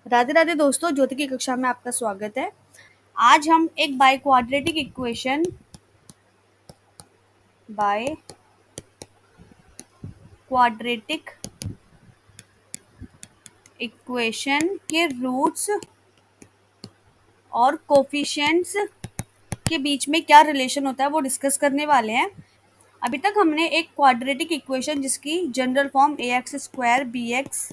राधे राधे दोस्तों, ज्योति की कक्षा में आपका स्वागत है। आज हम एक बाय क्वाड्रेटिक इक्वेशन के रूट्स और कोफिशिएंट्स के बीच में क्या रिलेशन होता है वो डिस्कस करने वाले हैं। अभी तक हमने एक क्वाड्रेटिक इक्वेशन जिसकी general form ax² bx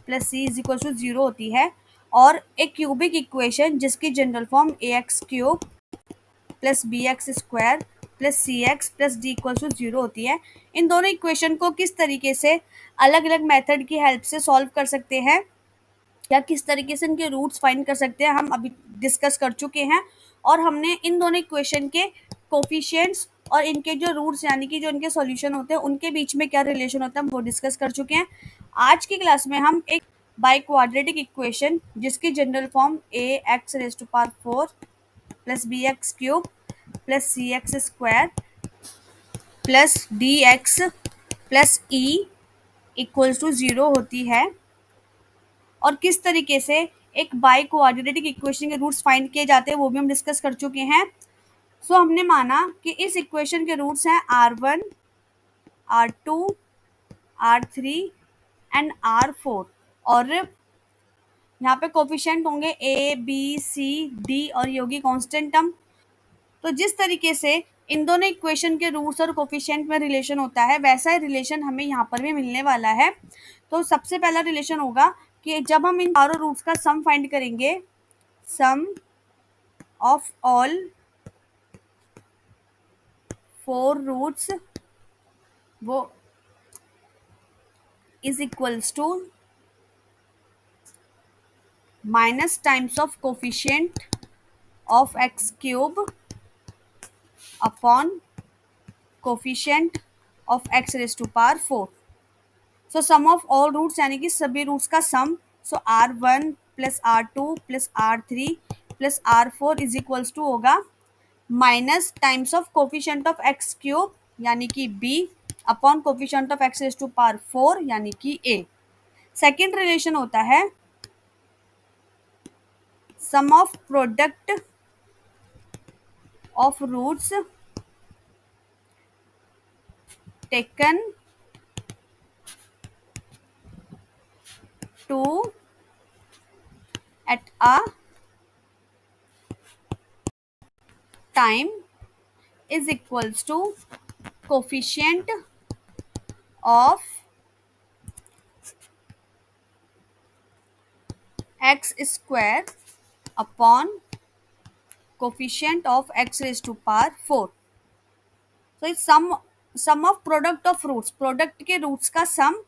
plus C is equal to 0 होती है और एक क्यूबिक इक्वेशन जिसकी general form ax³ plus bx² plus C x plus D equal to 0 होती है। इन दोनों इक्वेशन को किस तरीके से अलग अलग मेथड की हेल्प से सॉल्व कर सकते हैं या किस तरीके से इनके रूट्स फाइंड कर सकते हैं हम अभी डिस्कस कर चुके हैं। और हमने इन दोनों इक्वेशन के कोफिशिएंट्स और इनके जो रूट्स यानी कि जो इनके सॉल्यूशन होते हैं उनके बीच में क्या रिलेशन होता है वो डिस्कस कर चुके हैं। आज की क्लास में हम एक बाय क्वाड्रेटिक इक्वेशन जिसकी general form ax⁴ plus bx³ plus C x square plus D x plus E equals to 0 होती है और किस तरीके से एक बाय क्वाड्रेटिक इक्वेशन के रूट्स फाइंड किए जाते हैं वो भी हम डिस्कस कर चुके हैं। हमने माना कि इस इक्वेशन के रूट्स हैं r1, r2, r3 and r4 और यहाँ पे कोफिशिएंट होंगे a, b, c, d और ये होगी कांस्टेंट टर्म। तो जिस तरीके से इन दोनों इक्वेशन के रूट्स और कोफिशिएंट में रिलेशन होता है वैसा ही रिलेशन हमें यहाँ पर भी मिलने वाला है। तो सबसे पहला रिलेशन होगा कि जब हम इन चारों रूट्स का सम फाइंड करेंगे, सम ऑफ ऑल 4 रूट्स वो is equals to minus times of coefficient of x³ upon coefficient of x⁴। So sum of all roots यानी कि सभी रूट्स का sum, so r1 plus r2 plus r3 plus r4 is equals to होगा minus times of coefficient of x³ यानी कि b upon coefficient of x⁴ यानी कि a। Second relation होता है sum of product of roots taken two at a time is equals to coefficient of x² upon coefficient of x⁴। So it's sum of product of roots, product के roots का सम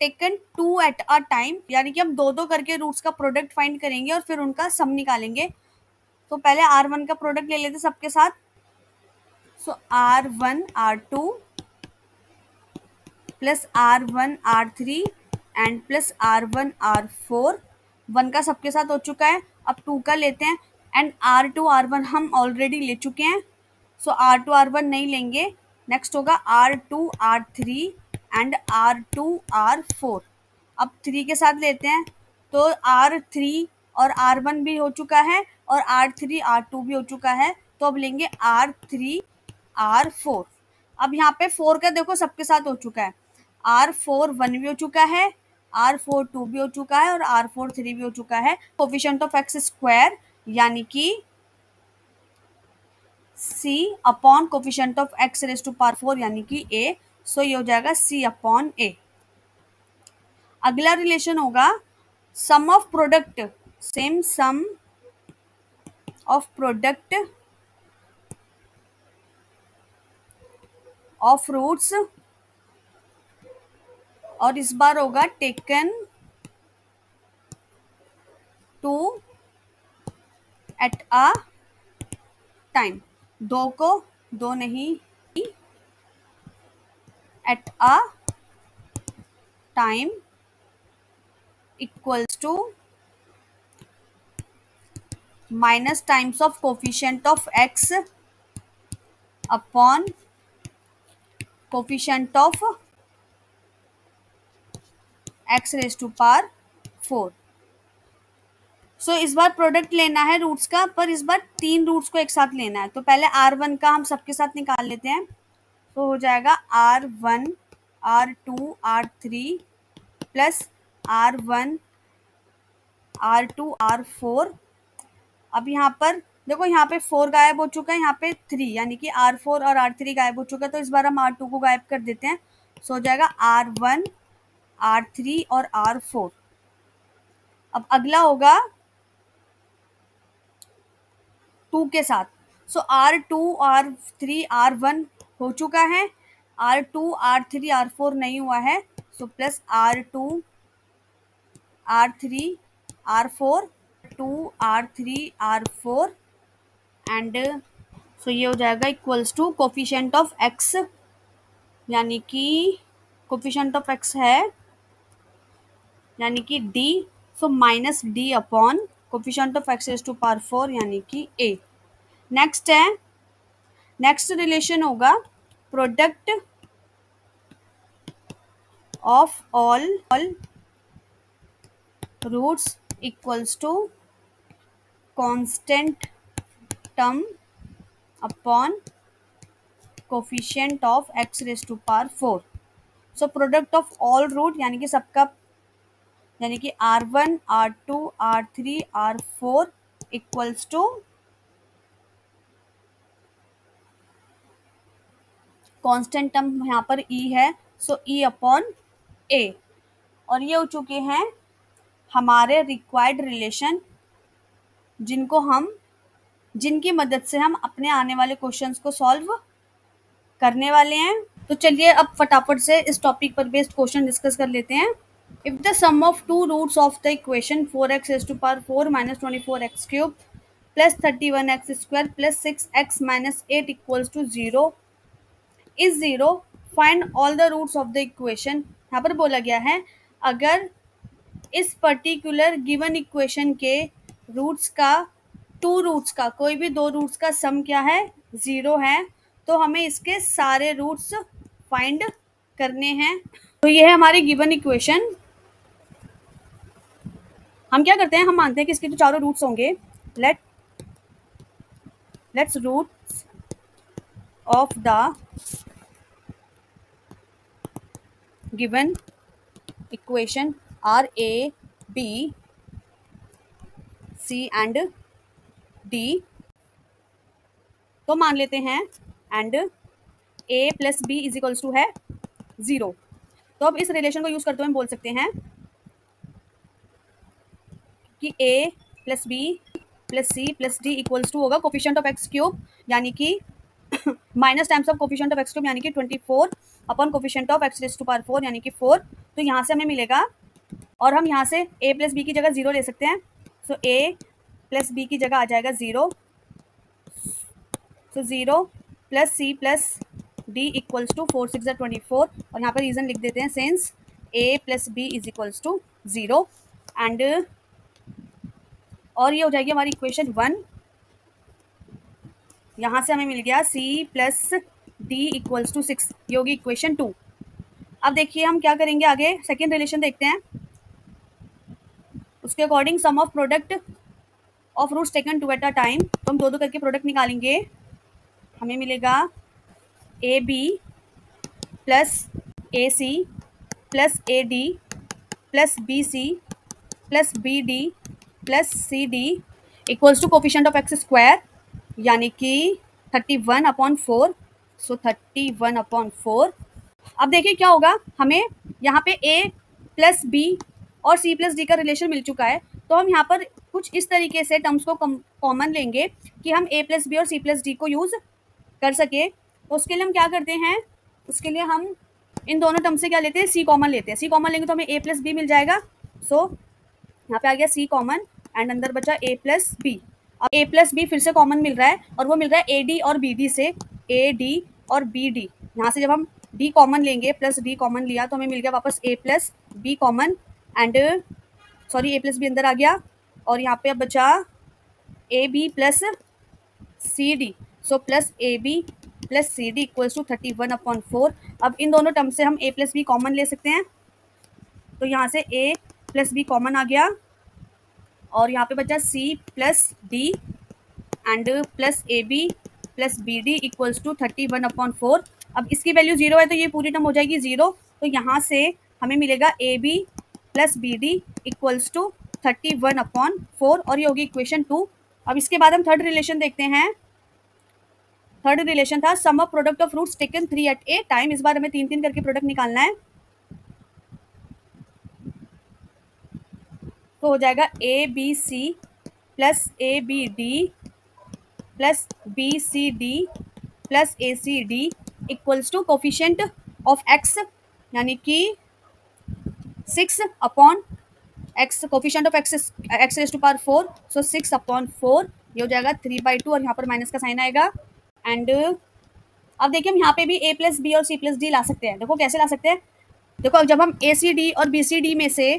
taken 2 at a time यानी कि हम दो दो करके roots का product find करेंगे और फिर उनका सम निकालेंगे। तो पहले r1 का प्रोडक्ट ले लेते सबके साथ। सो r1 r2 plus r1 r3 and plus r1 r4, 1 का सबके साथ हो चुका है। अब 2 का लेते हैं एंड r2 r1 हम ऑलरेडी ले चुके हैं, सो r2 r1 नहीं लेंगे। नेक्स्ट होगा r2 r3 and r2 r4। अब 3 के साथ लेते हैं तो r3 और r1 भी हो चुका है और r3 r2 भी हो चुका है, तो अब लेंगे r3 r4। अब यहाँ पे 4 का देखो सबके साथ हो चुका है, r4 1 भी हो चुका है, r4 2 भी हो चुका है और r4 3 भी हो चुका है। कोफिशिएंट ऑफ x² यानी कि c upon coefficient of x⁴ यानी कि a, सो ये हो जाएगा c अपॉन a। अगला रिलेशन होगा sum of product, same sum of product of roots और इस बार होगा taken two at a time, दो को दो नहीं, at a time equals to minus times of coefficient of x upon coefficient of x⁴। So इस बार प्रोडक्ट लेना है रूट्स का, पर इस बार 3 रूट्स को एक साथ लेना है। तो पहले R1 का हम सबके साथ निकाल लेते हैं। तो हो जाएगा R1 R2 R3 plus R1 R2 R4। अब यहाँ पर देखो, यहाँ पे 4 गायब हो चुका है, यहाँ पे 3, यानी कि R4 और R3 गायब हो चुका है। तो इस बार हम R2 को गायब कर देते हैं। सो हो जाएगा R1 R3 और R4। अब अगला होगा 2 के साथ। सो R2 R3 R1 हो चुका है, R2 R3 R4 नहीं हुआ है। So plus R2 R3 R4 2 R3 R4 and so ये हो जाएगा equals to coefficient of x, यानी कि कोफिशिएंट ऑफ x है यानी कि d। So minus d upon coefficient of x raise to power 4 यानी कि a। नेक्स्ट रिलेशन होगा product of all roots equals to constant term upon coefficient of x raise to power 4। So product of all root यानी कि सबका, यानी कि R1 R2 R3 R4 equals to constant term यहाँ पर e है, सो e upon a। और ये हो चुके हैं हमारे रिक्वायर्ड रिलेशन, जिनकी मदद से हम अपने आने वाले क्वेश्चंस को सॉल्व करने वाले हैं। तो चलिए अब फटाफट से इस टॉपिक पर बेस्ड क्वेश्चन डिस्कस कर लेते हैं। If the sum of two roots of the equation 4x raise to power 4 minus 24x cube plus 31x square plus 6x minus 8 equals to 0 is 0, find all the roots of the equation. यहाँ पर बोला गया है अगर इस particular given equation के roots का, two roots का, कोई भी दो रूट्स का सम क्या है, 0 है, तो हमें इसके सारे रूट्स फाइंड करने हैं। तो ये है हमारी गिवन इक्वेशन। हम क्या करते हैं, हम मानते हैं कि इसके जो चारों रूट्स होंगे, let's roots of the given equation are A B C and D. तो मान लेते हैं and a plus B is equals to है 0। तो अब इस रिलेशन को यूज करते हुए हम बोल सकते हैं कि a plus B plus C plus D equals to होगा कोफिशिएंट ऑफ एक्स क्यूब, यानी कि minus times of coefficient of x cube यानी कि 24 upon coefficient of x raise to power 4 यानी कि 4। तो यहाँ से हमें मिलेगा, और हम यहाँ से a प्लस बी की जगह 0 ले सकते हैं। सो a प्लस बी की जगह आ जाएगा 0। So 0 plus C plus D equals to 4 6 24। और यहाँ पर रीज़न लिख देते हैं since a plus B is equals to 0 and, और ये हो जाएगी हमारी इक्वेशन 1। यहाँ से हमें मिल गया c plus D equals to 6, ये होगी इक्वेशन 2। अब देखिए हम क्या करेंगे आगे, सेकेंड रिलेशन देखते हैं। उसके according sum of product of roots taken two at a time, तो हम दो करके प्रोडक्ट निकालेंगे। हमें मिलेगा A B plus a c plus a d plus b c plus b d plus C D equals to coefficient of x square यानी कि 31 upon 4। सो 31 upon 4। अब देखिए क्या होगा, हमें यहाँ पे a प्लस बी और c प्लस डी का रिलेशन मिल चुका है। तो हम यहाँ पर कुछ इस तरीके से टर्म्स को कॉमन लेंगे कि हम a प्लस बी और c प्लस डी को यूज़ कर सके। तो उसके लिए हम क्या करते हैं, उसके लिए हम इन दोनों टर्म से क्या लेते हैं, c कॉमन लेते हैं। c कॉमन लेंगे तो हमें a प्लस बी मिल जाएगा। सो यहाँ पे आ गया c कॉमन एंड अंदर बचा a प्लस बी। अब a प्लस बी फिर से कॉमन मिल रहा है और वो मिल रहा है ए डी और बी डी से, ए डी और बी डी। यहाँ से जब हम d कॉमन लेंगे, प्लस d कॉमन लिया तो हमें मिल गया वापस a plus b common and sorry a plus b अंदर आ गया और यहाँ पे अब बचा a B plus C d. So plus a B plus C D equals to 31 upon 4। अब इन दोनों टर्म से हम a प्लस बी कॉमन ले सकते हैं। तो यहाँ से a प्लस बी कॉमन आ गया और यहाँ पे बचा c plus d and plus a B plus b d equals to 31/4। अब इसकी वैल्यू 0 है तो ये पूरी टर्म हो जाएगी 0, तो यहाँ से हमें मिलेगा A B plus b d equals to 31/4 और ये होगी इक्वेशन 2। अब इसके बाद हम थर्ड रिलेशन देखते हैं। थर्ड रिलेशन था sum of product of roots taken 3 at a time. इस बार हमें 3 करके प्रोडक्ट निकालना है, तो हो जाएगा a B c plus a b d plus b C d plus a c D equals to coefficient of x यानी कि 6/x, coefficient of x raise to power 4, so 6/4 ये हो जाएगा 3/2 और यहाँ पर माइनस का साइन आएगा। एंड अब देखिए हम यहाँ पे भी a प्लस बी और c प्लस डी ला सकते हैं। देखो कैसे ला सकते हैं, देखो जब हम ए सी डी और बी सी डी में से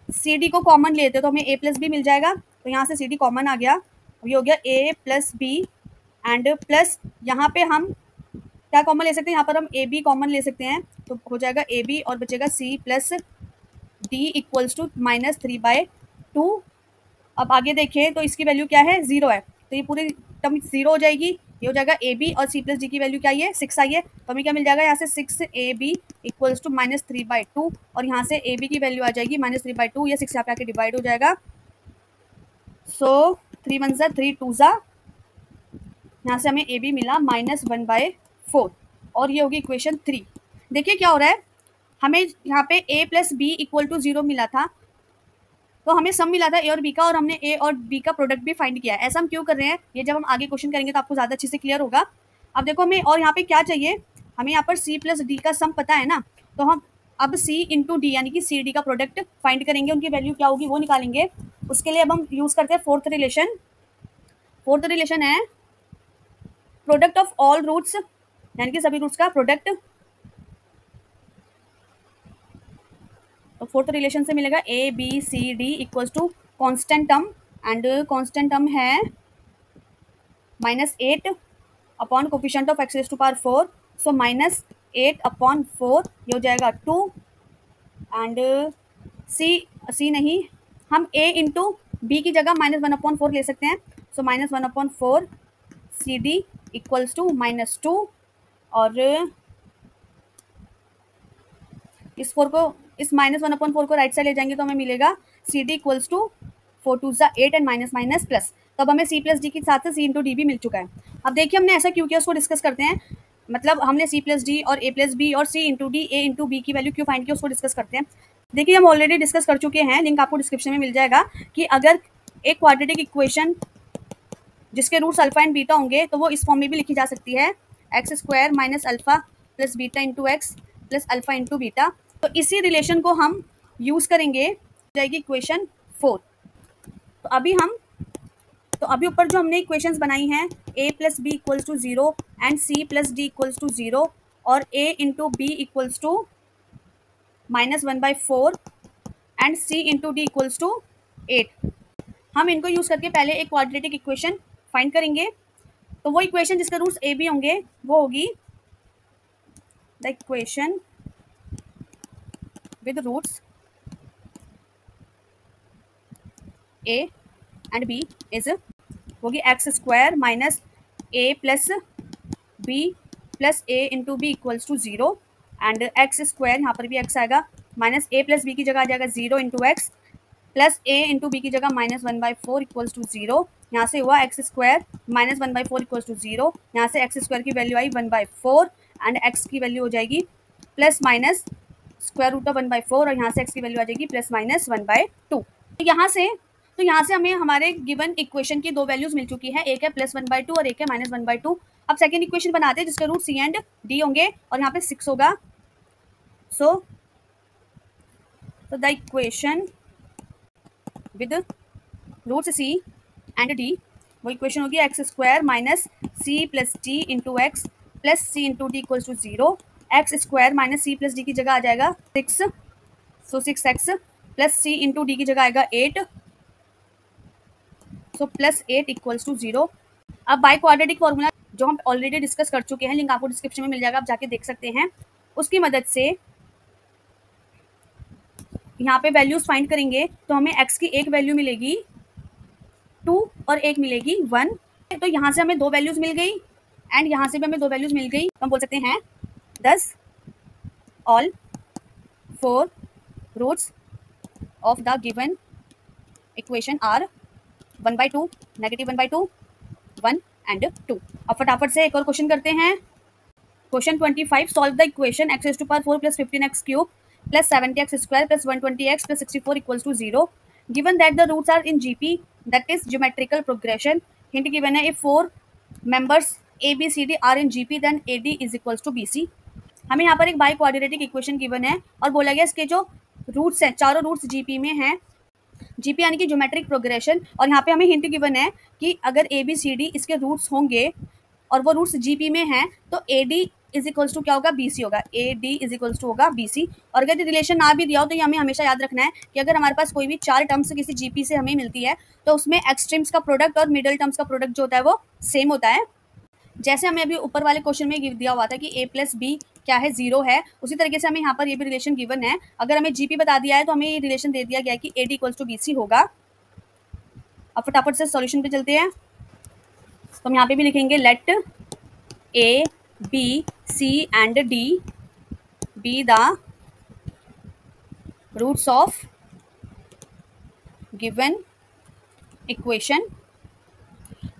सी डी को कॉमन लेते हैं तो हमें a प्लस बी मिल जाएगा, तो यहाँ से सी डी कॉमन आ गया, ये हो गया a plus b and plus यहाँ पे हम क्या कॉमन ले सकते हैं, यहाँ पर हम ए बी कॉमन ले सकते हैं, तो हो जाएगा ए बी और बचेगा c plus D equals to -3/2। अब आगे देखें तो इसकी वैल्यू क्या है, 0 है, तो ये पूरी टर्म 0 हो जाएगी। ये हो जाएगा ए बी और सी प्लस डी की वैल्यू क्या है 6 आई है, तो हमें क्या मिल जाएगा यहाँ से 6ab इक्वल्स टू -3/2 और यहाँ से ए बी की वैल्यू आ जाएगी -3/2, ये 6 यहाँ पे आके डिवाइड हो जाएगा। सो 3 1 ज़ा 3 2 ज़ा, यहाँ से हमें ए बी मिला -1/4 और ये होगी इक्वेशन 3। देखिए क्या हो रहा है, हमें यहाँ पे a plus b equal to 0 मिला था, तो हमें सम मिला था ए और बी का और हमने ए और बी का प्रोडक्ट भी फाइंड किया है। ऐसा हम क्यों कर रहे हैं, ये जब हम आगे क्वेश्चन करेंगे तो आपको ज़्यादा अच्छे से क्लियर होगा। अब देखो हमें और यहाँ पे क्या चाहिए, हमें यहाँ पर सी प्लस डी का सम पता है ना, तो हम अब सी इंटू डी यानी कि सी डी का प्रोडक्ट फाइंड करेंगे, उनकी वैल्यू क्या होगी वो निकालेंगे। उसके लिए अब हम यूज़ करते हैं फोर्थ रिलेशन। फोर्थ रिलेशन है प्रोडक्ट ऑफ ऑल रूट्स यानी कि सभी रूट्स का प्रोडक्ट। तो फोर्थ रिलेशन से मिलेगा A B C D equals to constant term and constant term है -8 upon coefficient of x raise to power 4, so -8/4 ये हो जाएगा 2 एंड सी नहीं, हम a इंटू बी की जगह -1/4 ले सकते हैं, सो -1/4 सी डी इक्वल्स टू -2 और इस 4 को इस -1/4 को राइट साइड ले जाएंगे तो हमें मिलेगा सी डी इक्वल्स टू 4 2 ज़ा 8 एंड माइनस माइनस प्लस, तब हमें सी प्लस डी के साथ सी इंटू डी भी मिल चुका है। अब देखिए हमने ऐसा क्यों किया उसको डिस्कस करते हैं, मतलब हमने सी प्लस डी और ए प्लस बी और c into d a into b की वैल्यू क्यों फाइंड की उसको डिस्कस करते हैं। देखिए हम ऑलरेडी डिस्कस कर चुके हैं, लिंक आपको डिस्क्रिप्शन में मिल जाएगा, कि अगर एक क्वाड्रेटिक इक्वेशन जिसके रूट्स अल्फा एंड बीटा होंगे तो वो इस फॉर्म में भी लिखी जा सकती है, x² minus alpha plus beta into x plus alpha into beta. तो इसी रिलेशन को हम यूज़ करेंगे, जाएगी इक्वेशन 4। तो अभी ऊपर जो हमने इक्वेशंस बनाई हैं a plus b equals to 0 and c plus D equals to 0 और a into b equals to -1/4 and c into d equals to 8, हम इनको यूज़ करके पहले एक क्वाड्रेटिक इक्वेशन फाइंड करेंगे। तो वो इक्वेशन जिसके रूट्स ए बी होंगे वो होगी the equation with roots a एंड b इज होगी x² minus a plus B plus a into b equals to 0 and x², यहाँ पर भी x आएगा, माइनस a प्लस बी की जगह आ जाएगा 0 into x plus a into b की जगह -1/4 इक्वल्स टू 0, यहाँ से हुआ x² -1/4 इक्वल्स टू 0, यहाँ से x² की वैल्यू आई 1/4 एंड x की वैल्यू हो जाएगी प्लस माइनस √1/4 और यहाँ से x की वैल्यू आ जाएगी प्लस माइनस 1/2। तो यहाँ से हमें हमारे गिवन इक्वेशन की दो वैल्यूज मिल चुकी है, एक है +1/2 और एक है -1/2। अब सेकेंड इक्वेशन बनाते हैं जिसके रूट सी एंड डी होंगे और यहाँ पे 6 होगा। So the equation with root c and d, वो इक्वेशन होगी x² minus c plus d into x plus c into d equals to 0, x² minus c plus D की जगह आ जाएगा 6, so 6x plus c into d की जगह आएगा 8, so plus 8 equals to 0। अब बाय क्वाड्रेटिक फॉर्मूला जो हम ऑलरेडी डिस्कस कर चुके हैं, लिंक आपको डिस्क्रिप्शन में मिल जाएगा, आप जाके देख सकते हैं, उसकी मदद से यहाँ पे वैल्यूज फाइंड करेंगे तो हमें x की एक वैल्यू मिलेगी 2 और एक मिलेगी 1। तो यहाँ से हमें 2 वैल्यूज़ मिल गई एंड यहाँ से भी हमें 2 वैल्यूज़ मिल गई। तो हम बोल सकते हैं thus all 4 roots of the given equation are 1/2, -1/2, 1 and 2। अब फटाफट से एक और क्वेश्चन करते हैं। Question 25, solve the equation x raised to power 4 plus 15x cube plus 70x square plus 120x plus 64 equals to 0, given that the roots are in GP, that is geometrical progression. Hint given है, if 4 members A B C D are in GP then AD is equals to BC। हमें यहाँ पर एक by quadratic equation given है और बोला गया इसके जो रूट्स हैं, चारों रूट्स जीपी में हैं, जीपी यानी कि ज्योमेट्रिक प्रोग्रेशन। और यहाँ पे हमें हिंट गिवन है कि अगर ए बी सी डी इसके रूट्स होंगे और वो रूट्स जीपी में हैं तो a d is equals to क्या होगा, बी सी होगा। A d is equals to होगा बी सी। और अगर रिलेशन ना भी दिया हो तो ये हमें हमेशा याद रखना है कि अगर हमारे पास कोई भी 4 टर्म्स किसी जीपी से हमें मिलती है तो उसमें एक्सट्रीम्स का प्रोडक्ट और मिडल टर्म्स का प्रोडक्ट जो होता है वो सेम होता है। जैसे हमें अभी ऊपर वाले क्वेश्चन में दिया हुआ था कि a प्लस बी क्या है, 0 है, उसी तरीके से हमें यहाँ पर ये भी रिलेशन गिवन है। अगर हमें जीपी बता दिया है तो हमें ये रिलेशन दे दिया गया है कि a d equals to b c होगा। अब फटाफट से सॉल्यूशन पे चलते हैं। तो हम यहाँ पे भी लिखेंगे let a B C and d be the roots of given equation.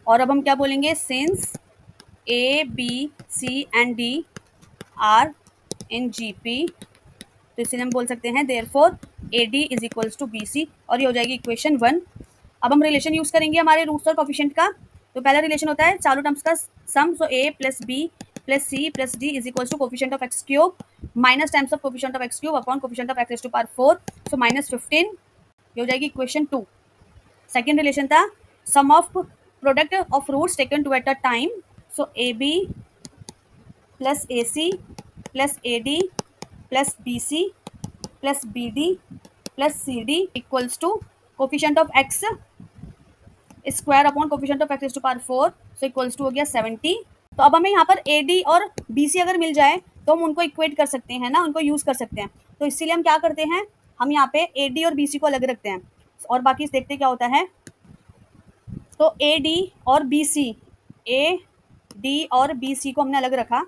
और अब हम क्या बोलेंगे, since a B C and d are in G P, तो इसलिए हम बोल सकते हैं therefore a d is equals to b c, और ये हो जाएगी इक्वेशन 1। अब हम रिलेशन यूज़ करेंगे हमारे रूट्स और कोफिशिएंट का। तो पहला रिलेशन होता है चारों टर्म्स का sum, so a plus B plus C plus d is equals to coefficient of x cube minus times of coefficient of x cube upon coefficient of x raised to power 4, so -15, ये हो जाएगी equation 2। Second relation था sum of product of roots taken two at a time, so a B plus a c plus a d plus b c plus b d plus C D equals to coefficient of x square upon coefficient of x raised to power 4, so equals to हो गया 70। तो अब हमें यहाँ पर ए d और b सी अगर मिल जाए तो हम उनको इक्वेट कर सकते हैं ना, उनको यूज़ कर सकते हैं। तो इसीलिए हम क्या करते हैं, हम यहाँ पे ए डी और बी सी को अलग रखते हैं और बाकी देखते क्या होता है। तो ए डी और बी सी, ए डी और बी सी को हमने अलग रखा,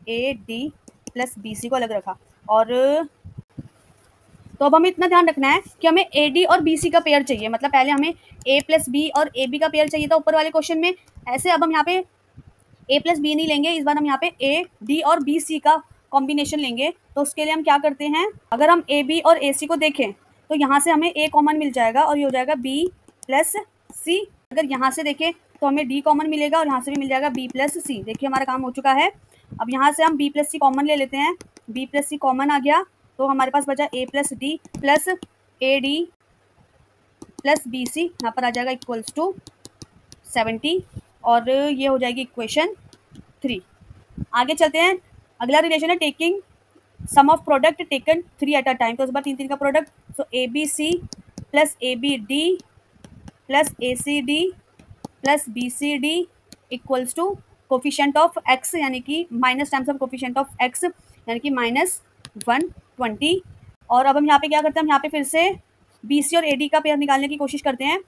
a d plus b c को अलग रखा। और तो अब हमें इतना ध्यान रखना है कि हमें ए डी और बी सी का पेयर चाहिए, मतलब पहले हमें ए प्लस बी और ए बी का पेयर चाहिए था ऊपर वाले क्वेश्चन में। ऐसे अब हम यहाँ पे ए प्लस बी नहीं लेंगे, इस बार हम यहाँ पे ए डी और बी सी का कॉम्बिनेशन लेंगे। तो उसके लिए हम क्या करते हैं, अगर हम ए बी और ए सी को देखें तो यहाँ से हमें ए कॉमन मिल जाएगा और ये हो जाएगा बी प्लस सी। अगर यहाँ से देखें तो हमें डी कॉमन मिलेगा और यहाँ से भी मिल जाएगा बी प्लस सी। देखिए हमारा काम हो चुका है। अब यहाँ से हम बी प्लस सी कॉमन ले लेते हैं, बी प्लस सी कॉमन आ गया तो हमारे पास बचा a plus D plus a d plus b c, यहाँ पर आ जाएगा इक्वल्स टू 70, और ये हो जाएगी इक्वेशन 3। आगे चलते हैं, अगला रिलेशन है taking sum of product taken 3 at a time. तो इस बार 3 का product, so a B c plus a b d plus a c d plus b C D equals to coefficient of x यानी कि minus times of coefficient of x यानी कि -120। और अब हम यहाँ पे क्या करते हैं, हम यहाँ पे फिर से बी सी और ए डी का पेयर निकालने की कोशिश करते हैं।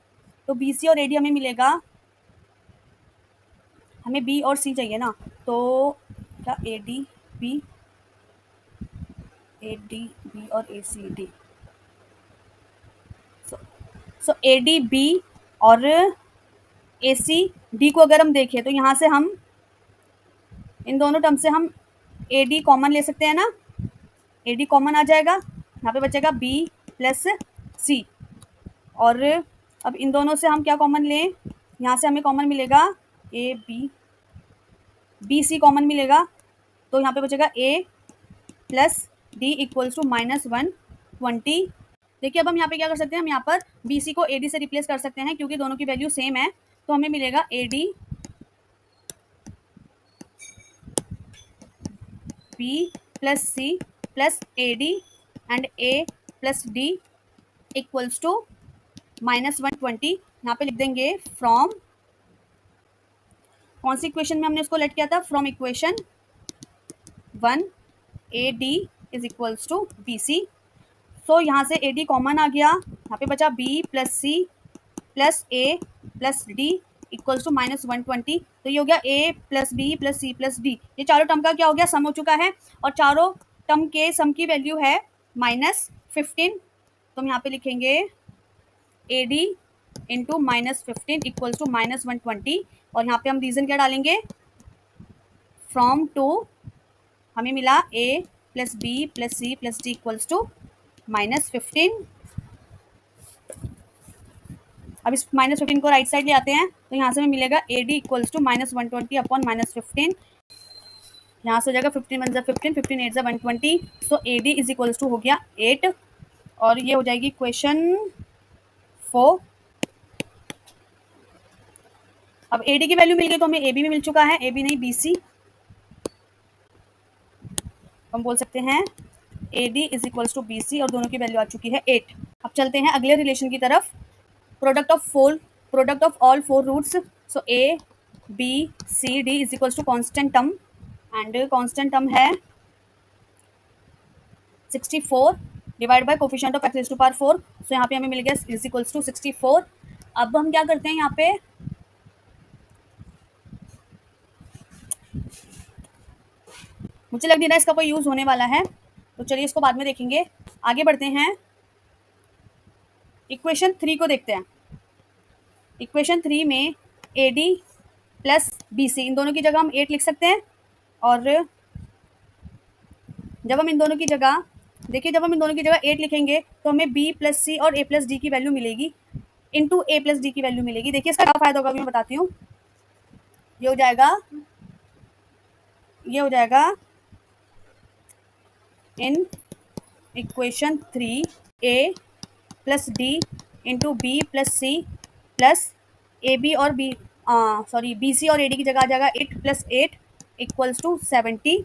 तो बी सी और ए डी हमें मिलेगा, हमें बी और सी चाहिए ना, तो क्या ए डी बी और a c d, so a d b और ए सी डी को अगर हम देखें तो यहाँ से हम इन दोनों टर्म से हम ए डी कॉमन ले सकते हैं ना, ए डी कॉमन आ जाएगा, यहाँ पे बचेगा बी प्लस सी। और अब इन दोनों से हम क्या कॉमन लें, यहाँ से हमें कॉमन मिलेगा ए बी सी कॉमन मिलेगा, तो यहाँ पे बचेगा ए प्लस डी इक्वल्स टू -120। देखिए अब हम यहाँ पे क्या कर सकते हैं, हम यहाँ पर बी सी को ए डी से रिप्लेस कर सकते हैं क्योंकि दोनों की वैल्यू सेम है। तो हमें मिलेगा a d b plus C plus a d and a plus D equals to -120। यहाँ पे लिख देंगे फ्रॉम, कौन सी इक्वेशन में हमने इसको लेट किया था, from equation 1 a d is equals to b c. So यहाँ से ए डी कॉमन आ गया, यहाँ पे बचा b plus C plus A plus D equals to -120। तो ये हो गया a plus B plus C plus d. ये चारों टर्म का क्या हो गया, सम हो चुका है, और चारों टर्म के सम की वैल्यू है -15। तो हम यहाँ पे लिखेंगे a d into -15 equals to -120। और यहाँ पे हम रीजन क्या डालेंगे, फ्रॉम टू हमें मिला a plus B plus C plus D equals to -15। अब इस -15 को राइट साइड ले आते हैं, तो यहाँ से हमें मिलेगा a d equals to -120 upon -15। यहाँ से हो जाएगा 15 1 15, 15 8 120। So a d is equals to हो गया 8, और ये हो जाएगी क्वेश्चन 4। अब ए डी की वैल्यू मिल गई तो हमें ए बी में मिल चुका है, ए बी नहीं बी सी। हम बोल सकते हैं a d is equals to b c, और दोनों की वैल्यू आ चुकी है 8। अब चलते हैं अगले रिलेशन की तरफ, product of all 4 roots. So a B C d is equals to constant term, and constant term है 64 divide by coefficient of x raise to power 4। So यहाँ पे हमें मिल गया इज इक्वल्स टू 64। अब हम क्या करते हैं, यहाँ पे मुझे लग नहीं रहा इसका कोई यूज होने वाला है, तो चलिए इसको बाद में देखेंगे। आगे बढ़ते हैं, इक्वेशन 3 को देखते हैं। इक्वेशन 3 में a d plus b c, इन दोनों की जगह हम 8 लिख सकते हैं। और जब हम इन दोनों की जगह देखिए, जब हम इन दोनों की जगह 8 लिखेंगे तो हमें बी प्लस सी और ए प्लस डी की वैल्यू मिलेगी, इंटू ए प्लस डी की वैल्यू मिलेगी। देखिए इसका क्या फायदा होगा, मैं बताती हूँ। ये हो जाएगा in equation 3 a plus d into b plus C plus a b और बी बी सी और ए डी की जगह आ जाएगा 8 + 8 इक्वल्स टू 70।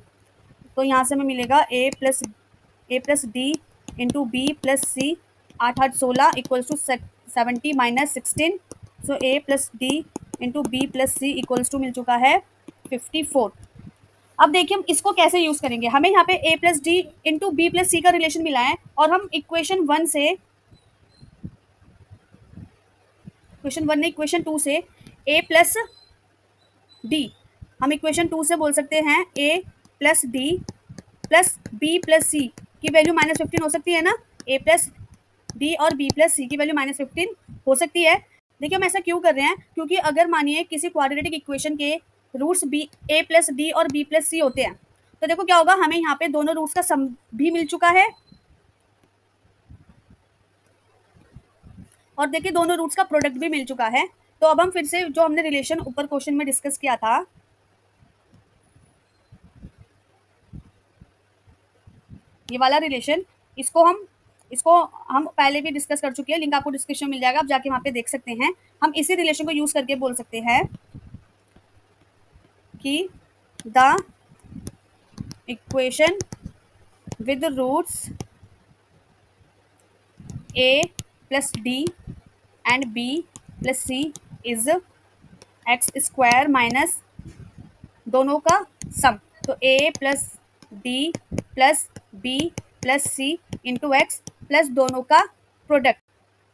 तो यहाँ से हमें मिलेगा a plus d into b plus c, 8 8 16 equals to 70 -16। So a plus d into b plus c equals to मिल चुका है 54। अब देखिए हम इसको कैसे यूज़ करेंगे। हमें यहाँ पे a plus d into b plus c का रिलेशन मिला है, और हम इक्वेशन 2 से ए प्लस डी, हम इक्वेशन 2 से बोल सकते हैं a plus D plus B plus c की वैल्यू -15 हो सकती है ना। ए प्लस डी और बी प्लस सी की वैल्यू -15 हो सकती है। देखिए हम ऐसा क्यों कर रहे हैं, क्योंकि अगर मानिए किसी क्वाड्रेटिक इक्वेशन के रूट्स बी ए प्लस डी और बी प्लस सी होते हैं, तो देखो क्या होगा, हमें यहाँ पे दोनों रूट्स का सम भी मिल चुका है, और देखिए दोनों रूट्स का प्रोडक्ट भी मिल चुका है। तो अब हम फिर से जो हमने रिलेशन ऊपर क्वेश्चन में डिस्कस किया था, ये वाला रिलेशन, इसको हम पहले भी डिस्कस कर चुके हैं, लिंक आपको डिस्क्रिप्शन में मिल जाएगा, आप जाके वहाँ पे देख सकते हैं। हम इसी रिलेशन को यूज करके बोल सकते हैं कि the equation with roots a plus d and b plus C is x² minus दोनों का सम। तो a plus D plus B plus c into x plus दोनों का product.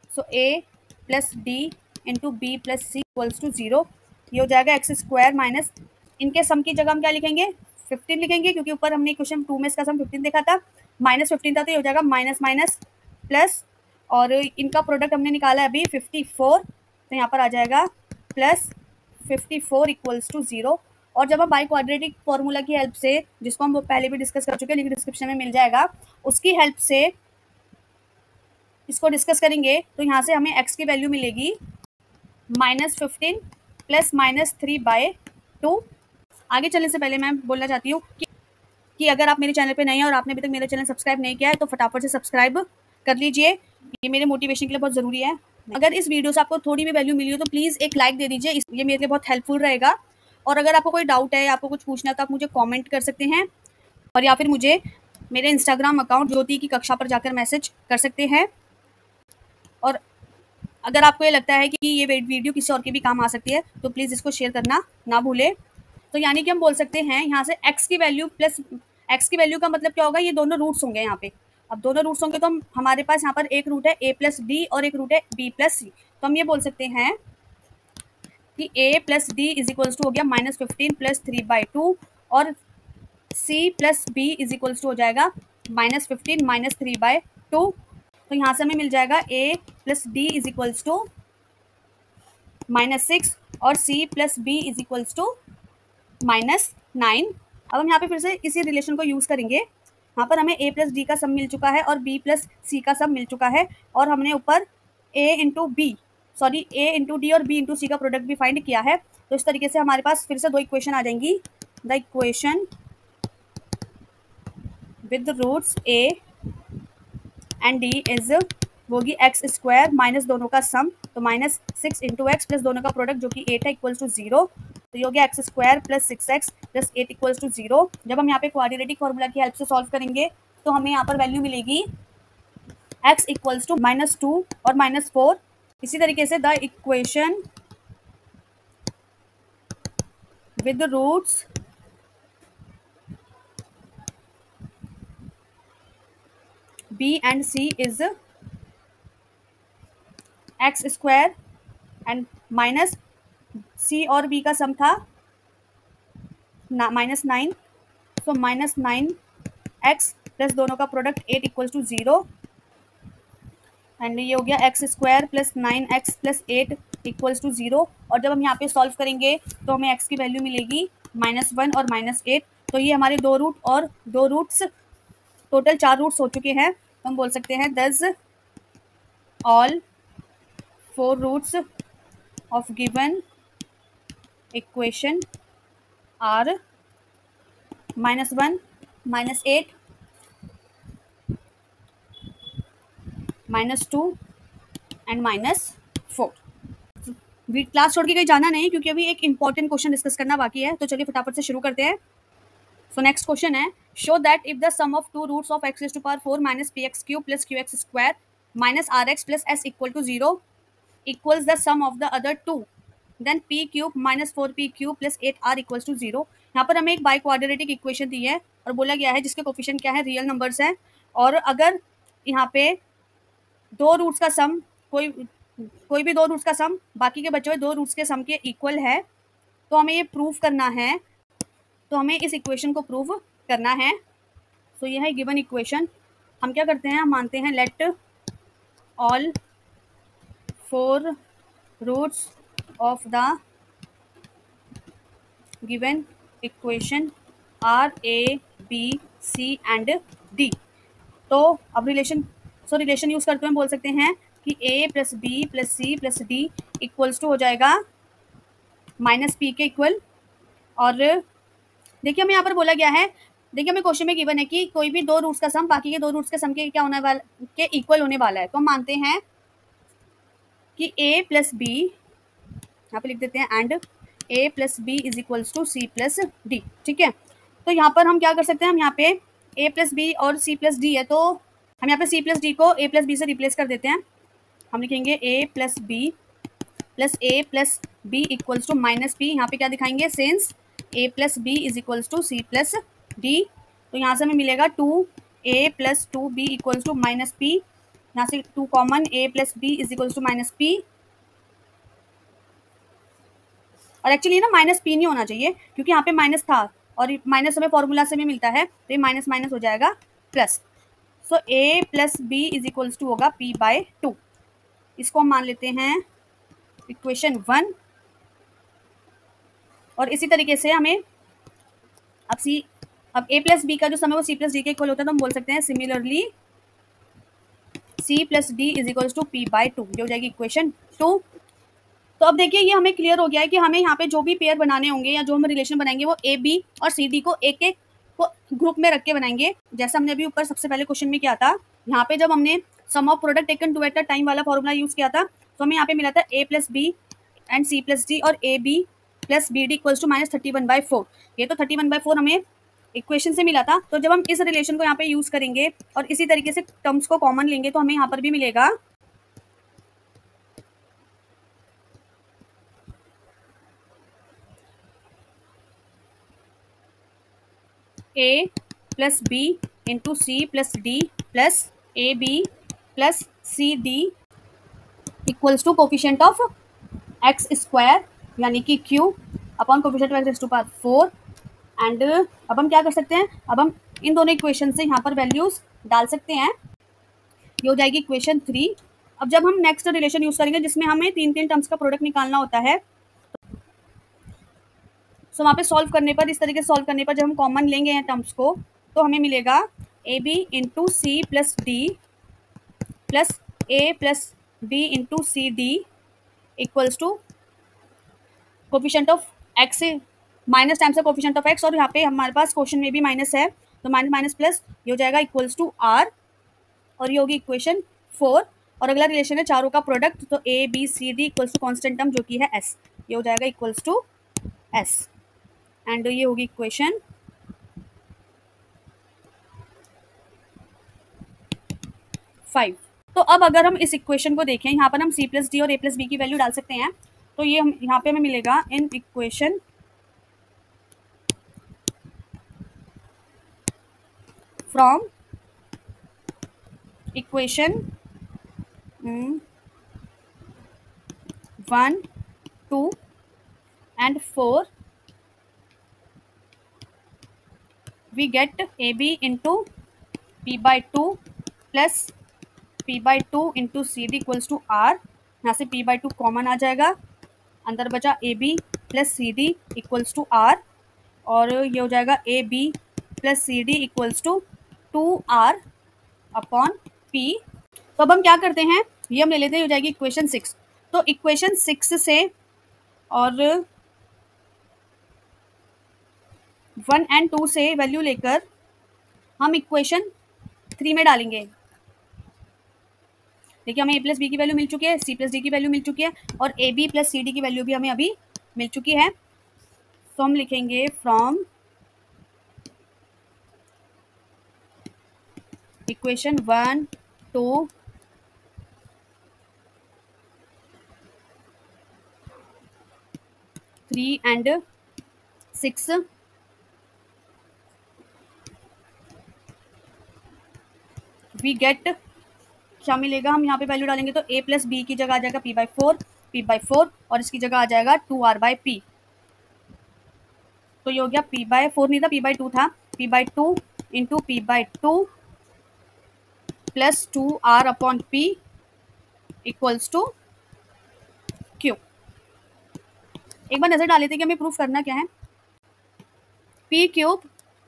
So a plus d into b plus c equals to 0। ये हो जाएगा x² minus, इनके सम की जगह हम क्या लिखेंगे, 15 लिखेंगे, क्योंकि ऊपर हमने क्वेश्चन 2 में इसका सम 15 देखा था, -15 था, तो ये हो जाएगा माइनस माइनस प्लस, और इनका प्रोडक्ट हमने निकाला है अभी 54, तो यहाँ पर आ जाएगा प्लस 54 इक्वल्स टू 0। और जब हम बाई क्वाड्रेटिक फॉर्मूला की हेल्प से, जिसको हम पहले भी डिस्कस कर चुके हैं, लिंक डिस्क्रिप्शन में मिल जाएगा, उसकी हेल्प से इसको डिस्कस करेंगे, तो यहाँ से हमें x की वैल्यू मिलेगी -15 प्लस -3/2। आगे चलने से पहले मैं बोलना चाहती हूँ कि अगर आप मेरे चैनल पे नए हैं और आपने अभी तक मेरा चैनल सब्सक्राइब नहीं किया है, तो फटाफट से सब्सक्राइब कर लीजिए, ये मेरे मोटिवेशन के लिए बहुत ज़रूरी है। अगर इस वीडियो से आपको थोड़ी भी वैल्यू मिली हो तो प्लीज़ एक लाइक दे दीजिए, ये मेरे लिए बहुत हेल्पफुल रहेगा। और अगर आपको कोई डाउट है, आपको कुछ पूछना है, तो आप मुझे कमेंट कर सकते हैं, और या फिर मुझे मेरे इंस्टाग्राम अकाउंट ज्योति की कक्षा पर जाकर मैसेज कर सकते हैं। और अगर आपको ये लगता है कि ये वीडियो किसी और के भी काम आ सकती है, तो प्लीज़ इसको शेयर करना ना भूलें। तो यानी कि हम बोल सकते हैं यहाँ से x की वैल्यू का मतलब क्या होगा, ये दोनों रूट्स होंगे यहाँ पे, अब दोनों रूट्स होंगे तो हमारे पास यहाँ पर एक रूट है a प्लस डी और एक रूट है b प्लस सी, तो हम ये बोल सकते हैं कि a plus d is equals to हो गया -15 प्लस 3/2 और c plus b is equals to हो जाएगा -15 माइनस 3/2। तो यहाँ से हमें मिल जाएगा a plus d is equals to -6 और c plus b is equals to -9। अब हम यहाँ पे फिर से इसी रिलेशन को यूज़ करेंगे। यहाँ पर हमें a प्लस डी का सम मिल चुका है और b प्लस सी का सम मिल चुका है और हमने ऊपर a इंटू डी और b इंटू सी का प्रोडक्ट भी फाइंड किया है। तो इस तरीके से हमारे पास फिर से दो इक्वेशन आ जाएंगी। The equation with roots a and d is होगी एक्स स्क्वायर माइनस दोनों का सम, तो -6 इंटू एक्स प्लस दोनों का प्रोडक्ट जो कि 8 है इक्वल्स टू 0। तो ये हो गया x square plus 6x plus 8 equals to 0। जब हम यहाँ पे क्वाड्रेटिक फॉर्मूला की हेल्प से सॉल्व करेंगे तो हमें यहाँ पर वैल्यू मिलेगी x इक्वल्स टू -2 और -4। इसी तरीके से the equation with roots b and c is x square and minus c और b का सम था -9, सो -9x प्लस दोनों का प्रोडक्ट 8 इक्वल्स टू 0 एंड ये हो गया x square plus 9x plus 8 equals to 0। और जब हम यहाँ पे सॉल्व करेंगे तो हमें x की वैल्यू मिलेगी -1 और -8। तो ये हमारे दो रूट और दो रूट्स, टोटल 4 रूट्स हो चुके हैं। तो हम बोल सकते हैं thus all 4 roots of given equation are -1, -8, -2 and -4। Class छोड़ के कहीं जाना नहीं क्योंकि अभी एक इंपॉर्टेंट क्वेश्चन डिस्कस करना बाकी है। तो चलिए फटाफट से शुरू करते हैं। सो नेक्स्ट क्वेश्चन है, show that if the sum of two roots of x to power 4 minus px³ plus qx square minus rx plus s equal to 0 equals the sum of the other two, then p³ minus 4p³ plus 8r equals to 0। यहाँ पर हमें एक by quadratic equation दी है और बोला गया है जिसके कोफिशिएंट क्या है, रियल नंबर्स हैं। और अगर यहाँ पे दो रूट्स का सम कोई भी दो रूट्स का सम बाकी के बचे हुए दो रूट्स के सम के इक्वल है तो हमें ये प्रूव करना है, तो हमें इस इक्वेशन को प्रूव करना है। तो ये है गिवन इक्वेशन। हम क्या करते हैं, हम मानते हैं let all 4 roots of the given equation are A B C and D. तो अब रिलेशन यूज़ करते हुए बोल सकते हैं कि a plus B plus C plus D equals to हो जाएगा -p के इक्वल। और देखिए हमें यहाँ पर बोला गया है, देखिए हमें क्वेश्चन में गिवन है कि कोई भी दो रूट्स का सम बाकी के दो रूट्स के सम के क्या होने वाला, के इक्वल होने वाला है। तो हम मानते हैं कि a प्लस बी, यहाँ पे लिख देते हैं and a plus B is equals to c plus d. ठीक है, तो यहाँ पर हम क्या कर सकते हैं, हम यहाँ पे a प्लस बी और c प्लस डी है तो हम यहाँ पे c प्लस डी को a प्लस बी से रिप्लेस कर देते हैं। हम लिखेंगे a plus b equals to minus p. यहाँ पे क्या दिखाएंगे, since a plus B is equals to c plus d. तो यहाँ से हमें मिलेगा 2a plus 2b equals to minus p. यहाँ से 2 common, a plus B is equals to minus p. और एक्चुअली ना माइनस पी नहीं होना चाहिए क्योंकि यहाँ पे माइनस था और माइनस हमें फॉर्मूला से भी मिलता है तो ये माइनस माइनस हो जाएगा plus. So a plus B is equals to होगा p/2। इसको हम मान लेते हैं इक्वेशन 1। और इसी तरीके से हमें अब a प्लस बी का जो सम है वो c प्लस डी के इक्वल होता है तो हम बोल सकते हैं similarly c plus d is equals to p/2। ये हो जाएगी इक्वेशन 2। तो अब देखिए ये हमें क्लियर हो गया है कि हमें यहाँ पे जो भी पेयर बनाने होंगे या जो हम रिलेशन बनाएंगे वो ए बी और सी डी को एक एक को ग्रुप में रख के बनाएंगे, जैसा हमने अभी ऊपर सबसे पहले क्वेश्चन में किया था। यहाँ पे जब हमने sum of product taken two at a time वाला फॉर्मूला यूज किया था तो हमें यहाँ पे मिला था a plus b and c plus d और A B plus b d equals to -31/4। ये तो 31/4 हमें इक्वेशन से मिला था। तो जब हम इस रिलेशन को यहाँ पे यूज करेंगे और इसी तरीके से टर्म्स को कॉमन लेंगे तो हमें यहाँ पर भी मिलेगा a plus B into C plus D plus a B plus C D equals to coefficient of x square यानी कि q upon coefficient of x raise to power 4 and अब हम क्या कर सकते हैं, अब हम इन दोनों इक्वेशन से यहाँ पर वैल्यूज डाल सकते हैं। ये हो जाएगी इक्वेशन 3। अब जब हम नेक्स्ट रिलेशन यूज करेंगे जिसमें हमें 3 टर्म्स का प्रोडक्ट निकालना होता है, सो वहाँ पे सॉल्व करने पर, इस तरीके से सॉल्व करने पर जब हम कॉमन लेंगे हैं टर्म्स को, तो हमें मिलेगा ए B into C plus D plus A plus B into C D equals to coefficient of x minus times of coefficient of x, और यहाँ पे हमारे पास क्वेश्चन में भी माइनस है तो माइनस माइनस प्लस, ये हो जाएगा इक्वल्स टू आर, और ये होगी इक्वेशन 4। और अगला रिलेशन है चारों का प्रोडक्ट, तो A B C D equals to constant term जो कि है एस, ये हो जाएगा इक्वल्स टू एस, एंड ये होगी इक्वेशन 5। तो अब अगर हम इस इक्वेशन को देखें, यहाँ पर हम सी प्लस डी और ए प्लस बी की वैल्यू डाल सकते हैं, तो ये हम यहाँ पे हमें मिलेगा in equation from equation 1, 2 and 4 we get AB into P by 2 plus P by 2 into CD equals to R। यहाँ से P by 2 कॉमन आ जाएगा, अंदर बचा AB plus CD equals to R, और ये हो जाएगा AB plus CD equals to 2R upon P। तो अब हम क्या करते हैं, ये हम ले लेते हैं, हो जाएगी इक्वेशन 6। तो इक्वेशन 6 से और 1 and 2 से वैल्यू लेकर हम इक्वेशन 3 में डालेंगे। देखिए हमें ए प्लस बी की वैल्यू मिल चुकी है, सी प्लस डी की वैल्यू मिल चुकी है, और A B plus C D की वैल्यू भी हमें अभी मिल चुकी है। तो हम लिखेंगे from equation 1, 2, 3 and 6 we get, क्या मिलेगा, हम यहाँ पे वैल्यू डालेंगे तो a प्लस बी की जगह आ जाएगा p by 4 और इसकी जगह आ जाएगा 2r by p। तो ये हो गया p by 4 नहीं था, p by 2 था, p by 2 into p by 2 plus 2r upon p equals to q। एक बार नजर डाल लेते हैं कि हमें प्रूफ करना क्या है। p cube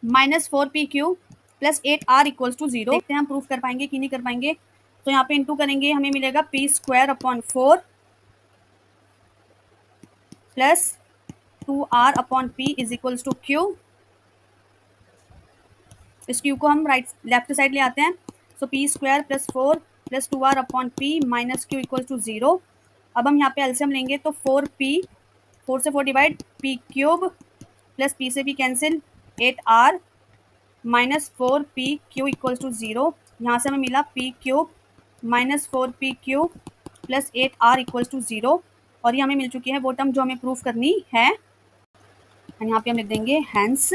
minus 4p cube plus 8r equals to 0। देखते हैं हम प्रूफ कर पाएंगे कि नहीं कर पाएंगे। तो यहाँ पे इंटू करेंगे, हमें मिलेगा p square upon 4 plus 2r upon p is equals to q। इस q को हम लेफ्ट साइड ले आते हैं, so p square plus 4 plus 2r upon p minus q equals to 0। अब हम यहाँ पे एलसीएम लेंगे तो 4p, 4 से 4 divide, p cube plus p से p cancel, 8r minus 4p q equals to 0। यहाँ से हमें मिला p cube minus 4p cube plus 8r equals to 0, और ये हमें मिल चुकी है वो टर्म जो हमें प्रूफ करनी है। एंड यहाँ पे हम लिख देंगे हैंस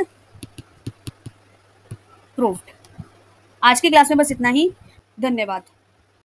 प्रूव्ड। आज की क्लास में बस इतना ही, धन्यवाद।